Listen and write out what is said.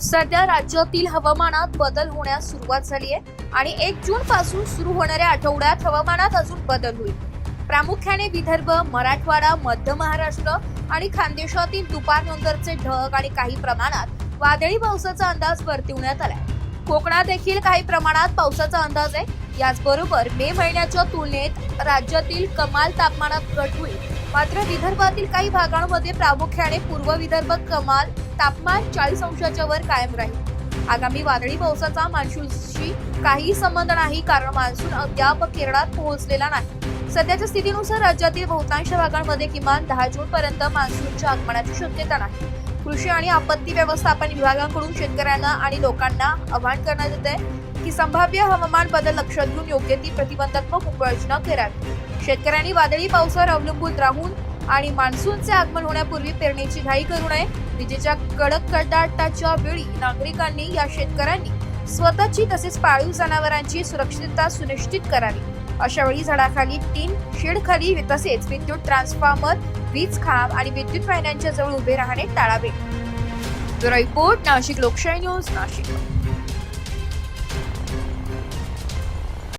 सध्या राज्यातील हवामानात बदल होण्यास सुरुवात झाली आहे आणि 1 जून पासून सुरू होणाऱ्या आठवड्यात हवामानात अजून बदल होईल। प्रामुख्याने विदर्भ, मराठवाडा, मध्य महाराष्ट्र आणि खानदेशातील दुपारनंतरचे ढग आणि काही प्रमाणात वादळी पावसाचा अंदाज वर्तवण्यात आलाय। कोकणात देखील काही प्रमाणात पावसाचा अंदाज आहे। याचबरोबर मे महिन्याच्या तुलनेत राज्यातील कमाल तापमानात घट होईल। मात्र विदर्भातील काही भागांमध्ये प्रामुख्याने पूर्व विदर्भ कमाल तापमान 40 अंशाच्या वर कायम राहील। आगामी वादळी पावसाचा मान्सूनशी काही संबंध नाही, कारण मान्सून अद्याप केरळात पोहोचलेला नाही। सध्याच्या स्थितीनुसार राज्यातील बहुतांश भागांमध्ये किमान 10 जून पर्यंत मान्सूनच्या आगमनाची शक्यता नाही। कृषी आणि आपत्ती व्यवस्थापन विभागाकडून शेतकऱ्यांना आणि लोकांना आवाहन करण्यात येते की संभाव्य हवामान बदल लक्षात घेऊन योग्य ती प्रतिबंधात्मक उपाययोजना करावी। शेतकऱ्यांनी वादळी पावसावर अवलंबून राहून आणि मान्सूनचे आगमन होण्यापूर्वी पेरणीची घाई करू नये। विजेच्या कडक कडाटाच्या वेळी नागरिकांनी या शेतकऱ्यांनी स्वतःची तसेच पाळीव जनावरांची सुरक्षितता सुनिश्चित करावी। अशा वेळी झाडाखाली, टीन शेडखाली तसेच विद्युत ट्रान्सफॉर्मर, वीज खांब आणि विद्युत वाहिन्यांच्या जवळ उभे राहणे टाळावे। ब्युरो रिपोर्ट, नाशिक लोकशाही न्यूज, नाशिक।